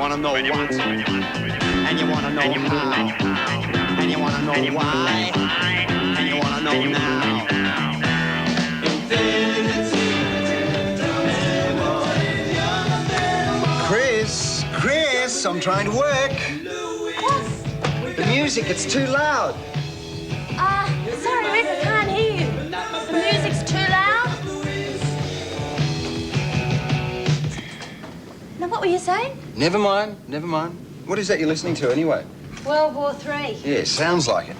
wanna know what, and you wanna know how, and you wanna know why, and you wanna know now. Chris, I'm trying to work. What? The music, it's too loud. Sorry, Rick, I can't hear you. The music's too loud. Now, what were you saying? Never mind. What is that you're listening to anyway? World War III. Yeah, sounds like it.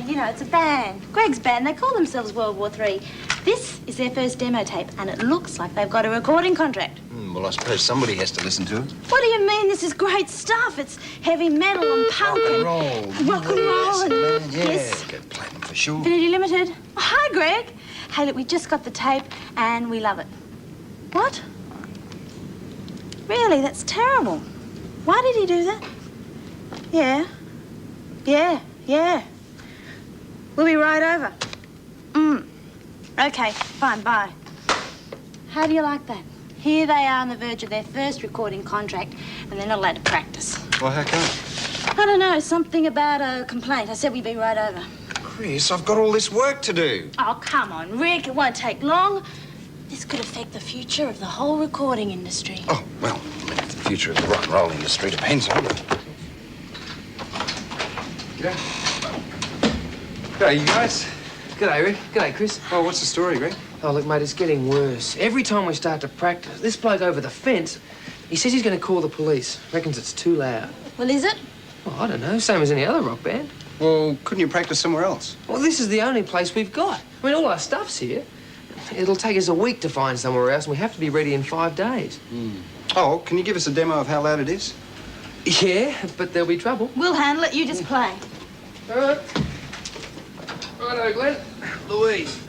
You know, it's a band. Greg's band. They call themselves World War III. This is their first demo tape, and it looks like they've got a recording contract. Well, I suppose somebody has to listen to it. What do you mean? This is great stuff. It's heavy metal and punk and rock and roll and yes. Go platinum for sure. Infinity Limited. Oh, hi, Greg. Hey, look, we just got the tape and we love it. What? Really? That's terrible. Why did he do that? Yeah. We'll be right over. Okay, fine, bye. How do you like that? Here they are on the verge of their first recording contract, and they're not allowed to practice. Well, how come? I don't know, something about a complaint. I said we'd be right over. Chris, I've got all this work to do. Oh, come on, Rick, it won't take long. This could affect the future of the whole recording industry. Oh, well, I mean, the future of the rock and roll industry depends on it. G'day, you guys. G'day, Rick. G'day, Chris. Oh, what's the story, Greg? Oh, look, mate, it's getting worse. Every time we start to practice, this bloke over the fence, he says he's going to call the police. Reckons it's too loud. Well, is it? Well, I don't know. Same as any other rock band. Well, couldn't you practice somewhere else? Well, this is the only place we've got. I mean, all our stuff's here. It'll take us a week to find somewhere else, and we have to be ready in 5 days. Oh, can you give us a demo of how loud it is? Yeah, but there'll be trouble. We'll handle it. You just play. All right. Righto, Glenn. Louise.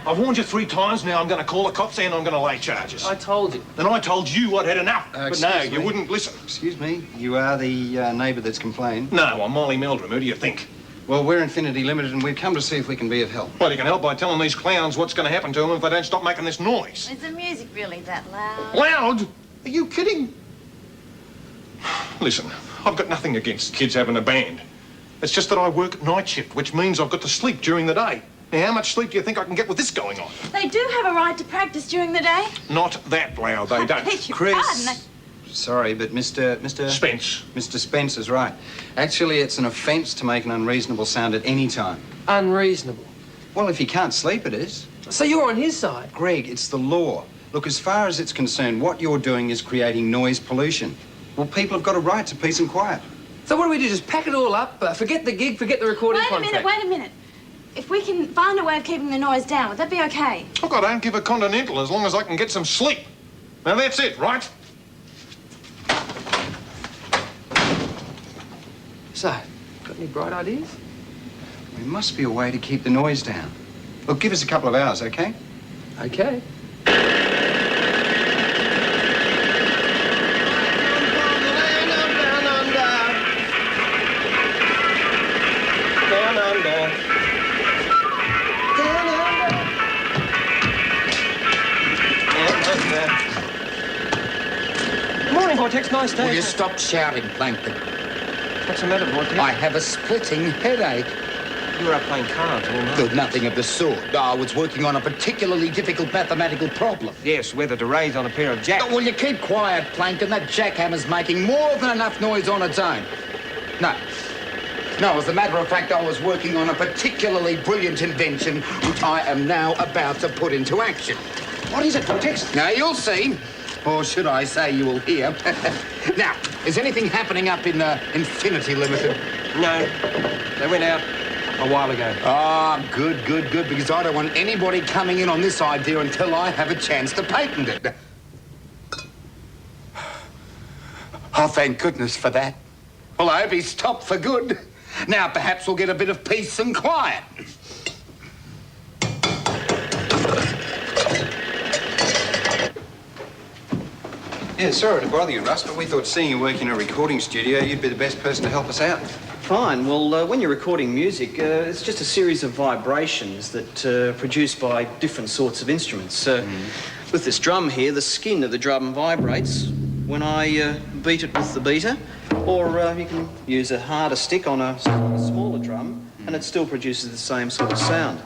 I've warned you 3 times now. I'm going to call the cops and I'm going to lay charges. I told you. Then I told you I'd had enough. But no, you wouldn't listen. Excuse me, you are the neighbour that's complained? No, I'm Molly Meldrum. Who do you think? Well, we're Infinity Limited and we've come to see if we can be of help. Well, you can help by telling these clowns what's going to happen to them if they don't stop making this noise. Is the music really that loud? Loud? Are you kidding? Listen, I've got nothing against kids having a band. It's just that I work night shift, which means I've got to sleep during the day. Now, how much sleep do you think I can get with this going on? They do have a right to practice during the day. Not that loud, they don't. Chris, sorry, but Mr. Spence. Mr. Spence is right. Actually, it's an offence to make an unreasonable sound at any time. Unreasonable. Well, if you can't sleep, it is. So you're on his side? Greg, it's the law. Look, as far as it's concerned, what you're doing is creating noise pollution. Well, people have got a right to peace and quiet. So what do we do? Just pack it all up, forget the gig, forget the recording contract? Wait a minute. If we can find a way of keeping the noise down, would that be okay? Look, I don't give a continental as long as I can get some sleep. Now, that's it, right? So, got any bright ideas? There must be a way to keep the noise down. Look, give us a couple of hours, okay? Okay. Morning, Vortex. Nice day. Will you stop shouting, Plankton? What's the matter, Vortex? I have a splitting headache. You were up playing cards all night. Good, nothing of the sort. I was working on a particularly difficult mathematical problem. Yes, whether to raise on a pair of jacks. Oh, will you keep quiet, Plankton? That jackhammer's making more than enough noise on its own. No, as a matter of fact, I was working on a particularly brilliant invention, which I am now about to put into action. What is it, Vortex? Now, you'll see. Or should I say you will hear. Now, is anything happening up in Infinity Limited? No, they went out a while ago. Ah, good, because I don't want anybody coming in on this idea until I have a chance to patent it. Oh, thank goodness for that. Well, I hope he's stopped for good. Now, perhaps we'll get a bit of peace and quiet. Yeah, sorry to bother you, Russ, but we thought seeing you work in a recording studio, you'd be the best person to help us out. Fine. Well, when you're recording music, it's just a series of vibrations that are produced by different sorts of instruments. With this drum here, the skin of the drum vibrates when I beat it with the beater, or you can use a harder stick on a smaller drum, and it still produces the same sort of sound.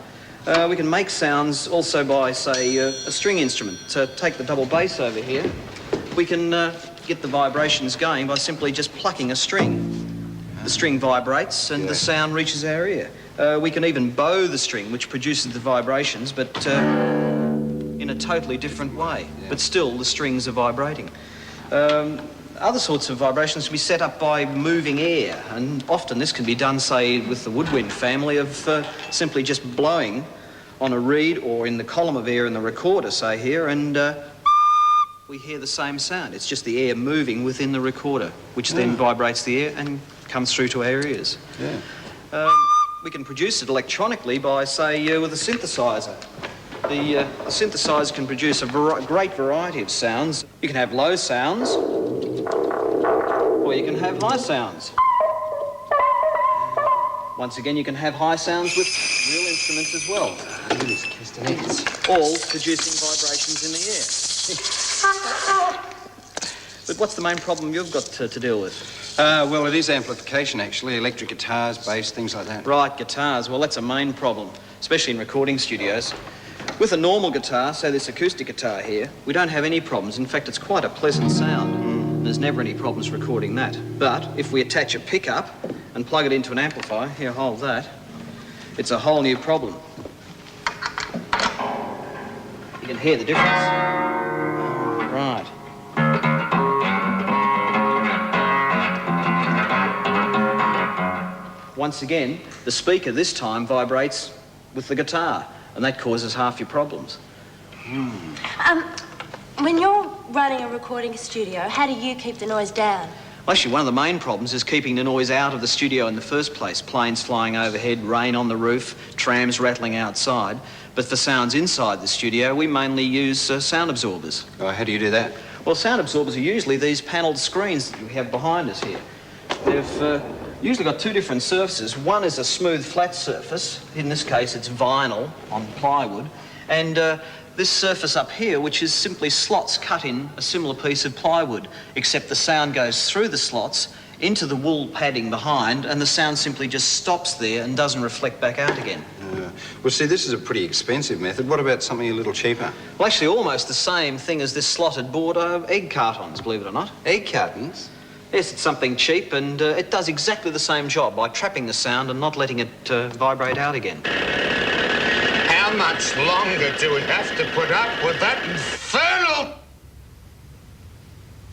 We can make sounds also by, say, a string instrument. So take the double bass over here. We can get the vibrations going by simply just plucking a string. The string vibrates and the sound reaches our ear. We can even bow the string, which produces the vibrations, but in a totally different way. But still, the strings are vibrating. Other sorts of vibrations can be set up by moving air, and often this can be done, say, with the woodwind family of simply just blowing on a reed or in the column of air in the recorder, say here, and we hear the same sound. It's just the air moving within the recorder, which then vibrates the air and comes through to our ears. We can produce it electronically by, say, with a synthesizer. The synthesizer can produce a great variety of sounds. You can have low sounds, or you can have high sounds. Once again, you can have high sounds with real instruments as well. All producing vibrations in the air. But what's the main problem you've got to deal with? Well, it is amplification, actually. Electric guitars, bass, things like that. Right, guitars. Well, that's a main problem, especially in recording studios. With a normal guitar, say this acoustic guitar here, we don't have any problems. In fact, it's quite a pleasant sound. There's never any problems recording that. But if we attach a pickup and plug it into an amplifier, here, hold that, it's a whole new problem. You can hear the difference. Right. Once again, the speaker this time vibrates with the guitar, and that causes half your problems. When you're running a recording studio, how do you keep the noise down? Actually, one of the main problems is keeping the noise out of the studio in the first place. Planes flying overhead, rain on the roof, trams rattling outside. But for sounds inside the studio, we mainly use sound absorbers. Oh, how do you do that? Well, sound absorbers are usually these panelled screens that we have behind us here. They've usually got two different surfaces. One is a smooth, flat surface. In this case, it's vinyl on plywood. And this surface up here, which is simply slots cut in a similar piece of plywood, except the sound goes through the slots into the wool padding behind, and the sound simply just stops there and doesn't reflect back out again. Well, see, this is a pretty expensive method. What about something a little cheaper? Well, actually, almost the same thing as this slotted board are egg cartons, believe it or not. Egg cartons? Yes, it's something cheap, and it does exactly the same job by trapping the sound and not letting it vibrate out again. How much longer do we have to put up with that infernal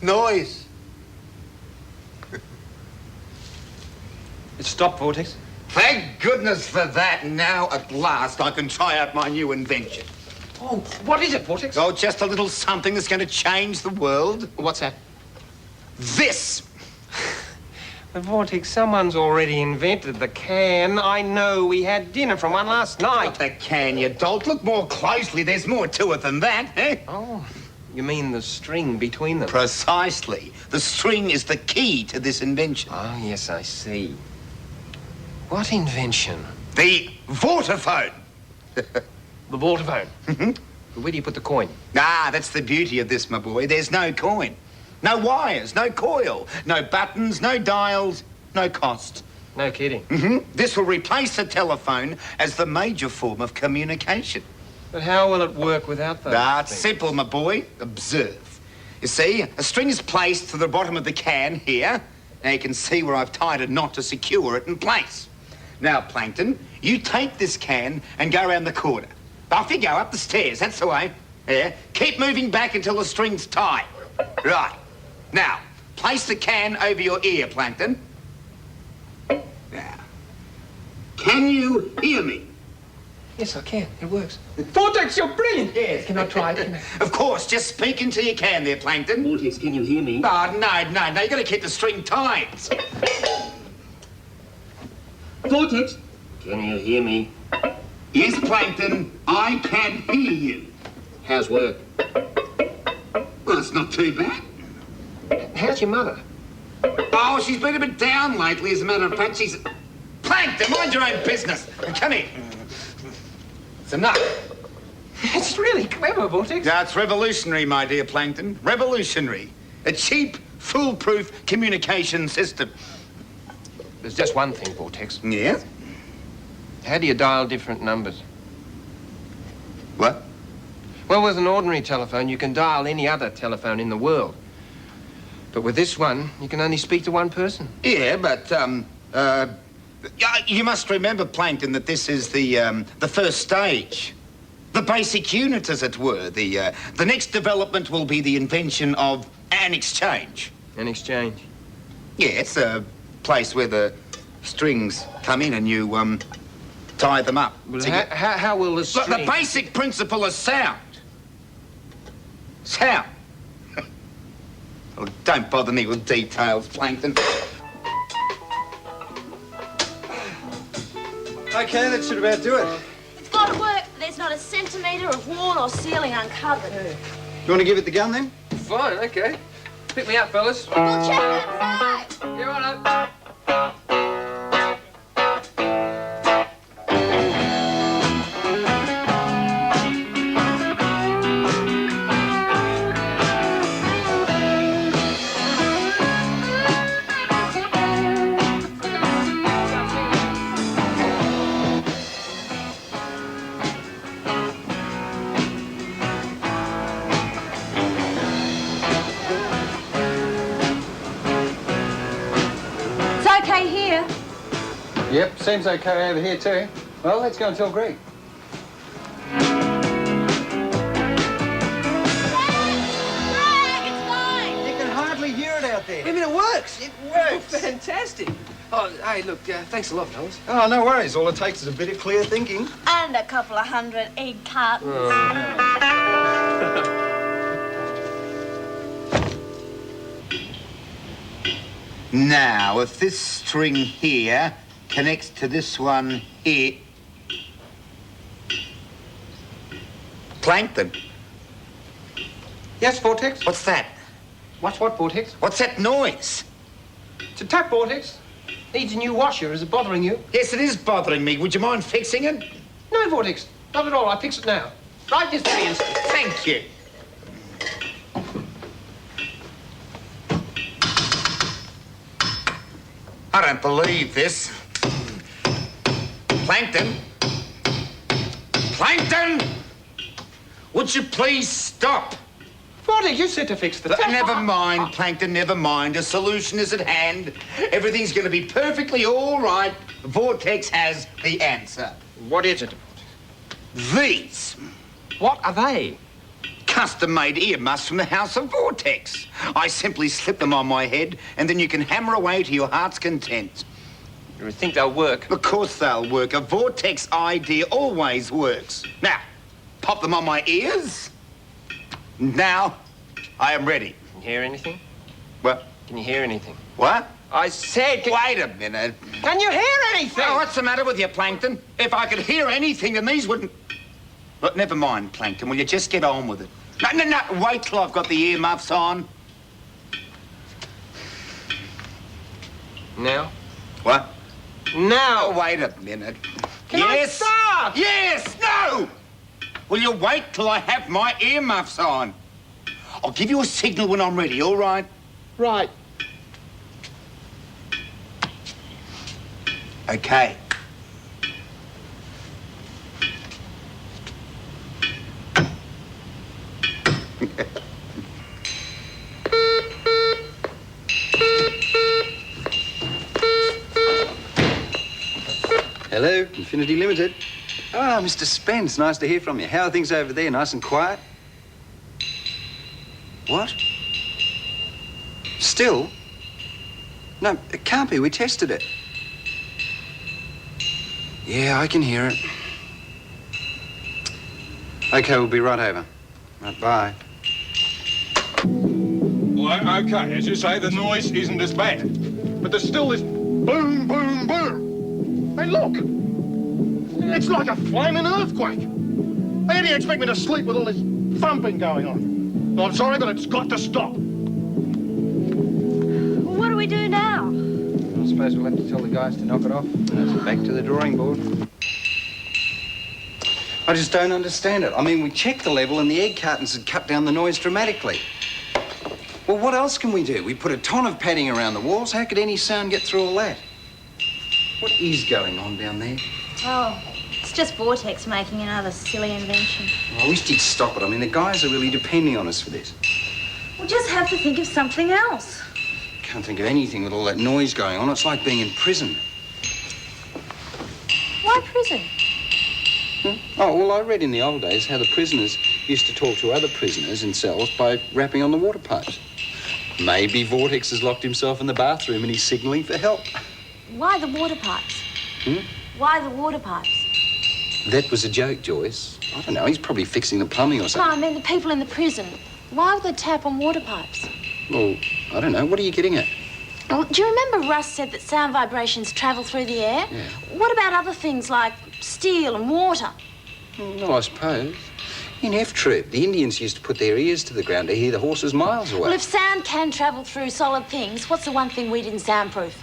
noise? It's stopped, Vortex. Thank goodness for that. Now, at last, I can try out my new invention. Oh, what is it, Vortex? Oh, just a little something that's going to change the world. What's that? This. But Vortex, someone's already invented the can. I know, we had dinner from one last night. Not the can, you dolt. Look more closely. There's more to it than that, eh? Oh, you mean the string between them? Precisely. The string is the key to this invention. Oh, yes, I see. What invention? The Vortephone. The Vortephone? Mm-hmm. Where do you put the coin? Ah, that's the beauty of this, my boy. There's no coin. No wires, no coil, no buttons, no dials, no cost. No kidding. Mm-hmm. This will replace the telephone as the major form of communication. But how will it work without those Ah, it's things? simple, my boy. Observe. You see, a string is placed to the bottom of the can here. Now you can see where I've tied a knot to secure it in place. Now, Plankton, you take this can and go around the corner. Off you go, up the stairs, that's the way. Yeah. Keep moving back until the string's tight. Right. Now, place the can over your ear, Plankton. Now, can you hear me? Yes, I can. It works. Vortex, you're brilliant. Yes. Can I try it? Of course, just speak into your can there, Plankton. Vortex, can you hear me? Oh, no, you've got to keep the string tight. Vortex, can you hear me? Yes, Plankton, I can hear you. How's work? Well, it's not too bad. How's your mother? Oh, she's been a bit down lately. As a matter of fact, she's... Plankton, mind your own business. Come here. It's enough. It's really clever, Vortex. Yeah, it's revolutionary, my dear Plankton. Revolutionary. A cheap, foolproof communication system. There's just one thing, Vortex. Yes? How do you dial different numbers? What? Well, with an ordinary telephone, you can dial any other telephone in the world. But with this one, you can only speak to one person. Yeah, but, you must remember, Plankton, that this is the first stage. The basic unit, as it were. The next development will be the invention of an exchange. An exchange? Yeah, it's a place where the strings come in and you, tie them up. Well, how will the Look, string... the basic principle is sound. Sound. Oh, don't bother me with details, Plankton. Okay, that should about do it. It's got to work. There's not a centimetre of wall or ceiling uncovered. You want to give it the gun, then? Fine, okay. Pick me up, fellas. We'll check it inside. You're on Okay here. Yep, seems okay over here, too. Well, let's go and tell Greg. You can hardly hear it out there. I mean, it works. It works. Fantastic. Oh, hey, look, thanks a lot, fellas. Oh, no worries. All it takes is a bit of clear thinking. And a couple of 100 egg cartons. Now, if this string here connects to this one here... Plankton, Yes, Vortex? what's that? What's what, Vortex? What's that noise? It's a tap, Vortex. Needs a new washer. Is it bothering you? Yes, it is bothering me. Would you mind fixing it? No, Vortex. Not at all. I'll fix it now. Right this very instant. Thank you. I don't believe this. Plankton? Plankton! Would you please stop? Vortex, you said to fix the tap. Never mind, Plankton, never mind. A solution is at hand. Everything's going to be perfectly all right. Vortex has the answer. What is it? These What are they? custom-made earmuffs from the House of Vortex. I simply slip them on my head, and then you can hammer away to your heart's content. You think they'll work? Of course they'll work. A Vortex idea always works. Now, pop them on my ears. Now, I am ready. Can you hear anything? What? Can you hear anything? What? I said... Wait a minute. Can you hear anything? Oh, what's the matter with you, Plankton? If I could hear anything, then these wouldn't... Look, never mind, Plankton. Will you just get on with it? No, wait till I've got the earmuffs on. Now? What? Now! Oh, wait a minute. Can I yes! start? Yes! No! Will you wait till I have my earmuffs on? I'll give you a signal when I'm ready, all right? Right. Okay. Hello, Infinity Limited. Ah, Mr. Spence, nice to hear from you. How are things over there? Nice and quiet? What? Still? No, it can't be. We tested it. Yeah, I can hear it. Okay, we'll be right over. Right, bye. Well, okay, as you say, the noise isn't as bad. But there's still this boom, boom, boom. Hey, look! It's like a flaming earthquake. How do you expect me to sleep with all this thumping going on? I'm sorry, but it's got to stop. suppose we'll have to tell the guys to knock it off. That's back to the drawing board. I just don't understand it. I mean, we checked the level and the egg cartons had cut down the noise dramatically. Well, what else can we do? We put a ton of padding around the walls. How could any sound get through all that? What is going on down there? Oh, it's just Vortex making another silly invention. I wish he'd stop it. I mean, the guys are really depending on us for this. We'll just have to think of something else. Can't think of anything with all that noise going on. It's like being in prison. Why prison? Oh, well, I read in the old days how the prisoners used to talk to other prisoners in cells by rapping on the water pipes. Maybe Vortex has locked himself in the bathroom and he's signalling for help. Why the water pipes? Why the water pipes? That was a joke, Joyce. I don't know, he's probably fixing the plumbing or No, something. I mean the people in the prison. Why would they tap on water pipes? Well, I don't know. What are you getting at? Oh, do you remember Russ said that sound vibrations travel through the air? Yeah. What about other things like steel and water? Well, I suppose. In F Troop, the Indians used to put their ears to the ground to hear the horses miles away. Well, if sound can travel through solid things, what's the one thing we didn't soundproof?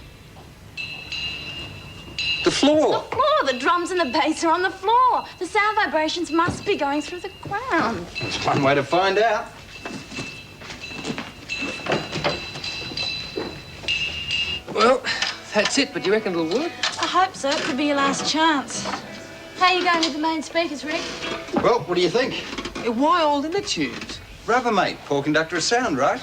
The floor. The floor. The drums and the bass are on the floor. The sound vibrations must be going through the ground. That's one way to find out. Well, that's it, but do you reckon it'll work? I hope so. It could be your last chance. How are you going with the main speakers, Rick? Well, what do you think? Why all inner tubes? Rubber, mate. Poor conductor of sound, right?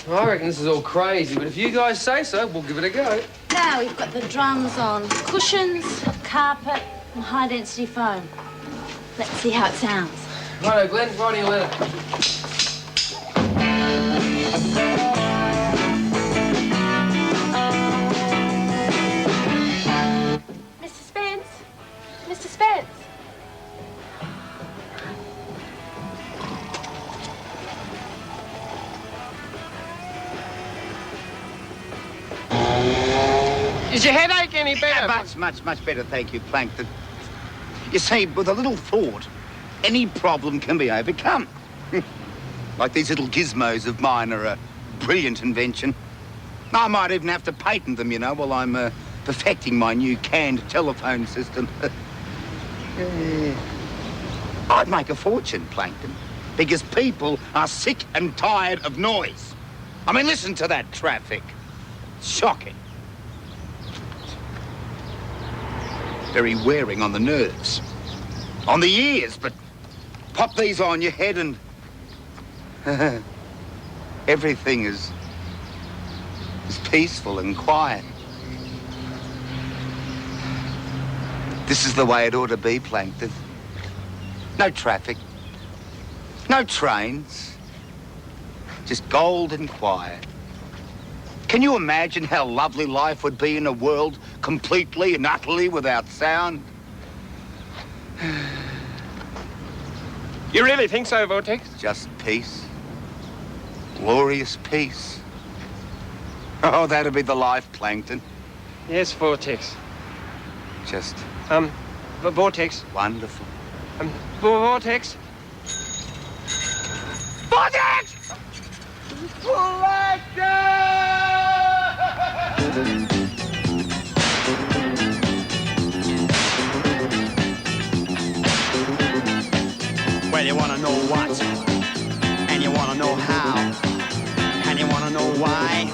I reckon this is all crazy, but if you guys say so, we'll give it a go. Now we've got the drums on cushions, carpet, and high-density foam. Let's see how it sounds. Righto, Glenn, writing a letter. Mr. Spence? Mr. Spence? Is your headache any better? Much better, thank you, Plankton. You see, with a little thought, any problem can be overcome. Like these little gizmos of mine are a brilliant invention. I might even have to patent them, you know, while I'm perfecting my new canned telephone system. I'd make a fortune, Plankton, because people are sick and tired of noise. I mean, listen to that traffic. Shocking. Very wearing on the nerves. On the ears, but pop these on your head and everything is peaceful and quiet. This is the way it ought to be, Plankton. No traffic, no trains, just golden quiet. Can you imagine how lovely life would be in a world completely and utterly without sound? You really think so, Vortex? Just peace. Glorious peace. Oh, that'd be the life, Plankton. Yes, Vortex. Just Vortex. wonderful. Vortex. Vortex! Well, you wanna know what, and you wanna know how, and you wanna know why.